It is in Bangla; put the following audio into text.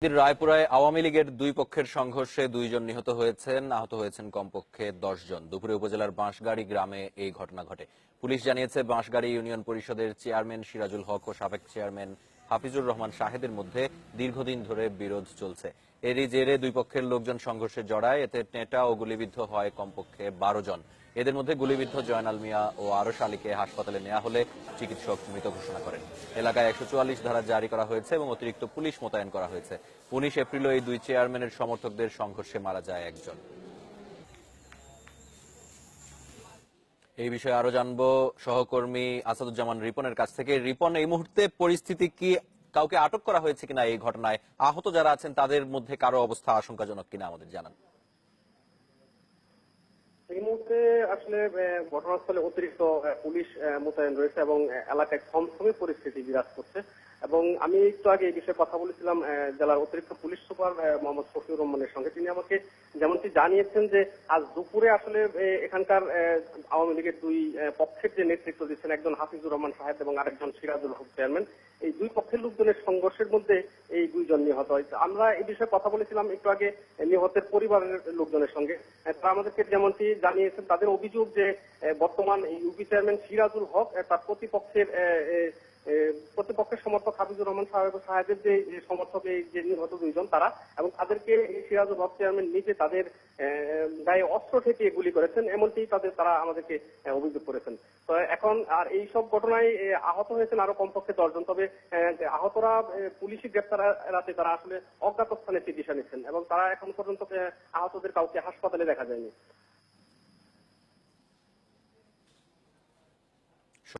রায়পুরায় আওয়ামী লীগের দুই পক্ষের সংঘর্ষে 2 জন নিহত হয়েছেন, আহত হয়েছেন কমপক্ষে 10 জন। দুপুরে উপজেলার বাঁশগাড়ি গ্রামে এই ঘটনা ঘটে। পুলিশ জানিয়েছে, বাঁশগাড়ি ইউনিয়ন পরিষদের চেয়ারম্যান সিরাজুল হক ও সাবেক চেয়ারম্যান হাফিজুর রহমান শাহেদের মধ্যে দীর্ঘদিন ধরে বিরোধ চলছে। এরই জেরে দুই পক্ষের লোকজন সংঘর্ষে জড়ায়। এতে টেঁটা ও গুলিবিদ্ধ হয় কমপক্ষে 12 জন। এদের মধ্যে গুলিবিদ্ধ জয়নাল মিয়া ও আরশ আলীকে হাসপাতালে নেওয়া হলে চিকিৎসক মৃত ঘোষণা করেন। এলাকায় 144 ধারা জারি করা হয়েছে এবং অতিরিক্ত পুলিশ মোতায়েন করা হয়েছে। 19 এপ্রিলও এই দুই চেয়ারম্যানের সমর্থকদের সংঘর্ষে মারা যায় একজন। এই বিষয়ে আরো জানবো সহকর্মী আসাদুজ্জামান রিপনের কাছ থেকে। রিপন, এই মুহূর্তে পরিস্থিতি কি? কাউকে আটক করা হয়েছে কিনা এই ঘটনায়? আহত যারা আছেন তাদের মধ্যে কারো অবস্থা আশঙ্কাজনক কিনা আমাদের জানান। এই মুহূর্তে আসলে ঘটনাস্থলে অতিরিক্ত পুলিশ মোতায়েন রয়েছে এবং এলাকায় থমথমে পরিস্থিতি বিরাজ করছে। এবং আমি একটু আগে এই বিষয়ে কথা বলেছিলাম জেলার অতিরিক্ত পুলিশ সুপার মোহাম্মদ শফিউর রহমানের সঙ্গে। তিনি আমাকে যেমনটি জানিয়েছেন যে আজ দুপুরে আসলে এখানকার আওয়ামী লীগের দুই পক্ষের যে নেতৃত্ব দিচ্ছেন, একজন হাফিজুর রহমান সাহেব এবং আরেকজন সিরাজুল হক চেয়ারম্যান, এই দুই পক্ষের লোকজনের সংঘর্ষের মধ্যে এই দুইজন নিহত হয়েছে। আমরা এই বিষয়ে কথা বলেছিলাম একটু আগে নিহতের পরিবারের লোকজনের সঙ্গে। তারা আমাদেরকে যেমনটি জানিয়েছেন, তাদের অভিযোগ যে বর্তমান ইউপি চেয়ারম্যান সিরাজুল হক তার প্রতিপক্ষের সমর্থক হাফিজুর রহমান সাহেবের যে সমর্থক এই যে নিহত দুইজন তারা, এবং তাদেরকে সিরাজুল হক চেয়ারম্যান নিজে তাদের গায়ে অস্ত্র ঠেকিয়ে গুলি করেছেন, এমনটি তারা আমাদেরকে অভিযোগ করেছেন। তো এখন আর এই সব ঘটনায় আহত হয়েছেন আরো কমপক্ষে 10 জন। তবে আহতরা পুলিশি গ্রেপ্তার এড়াতে তারা আসলে অজ্ঞাত স্থানে চিকিৎসা নিচ্ছেন এবং তারা এখন পর্যন্ত আহতদের কাউকে হাসপাতালে দেখা যায়নি।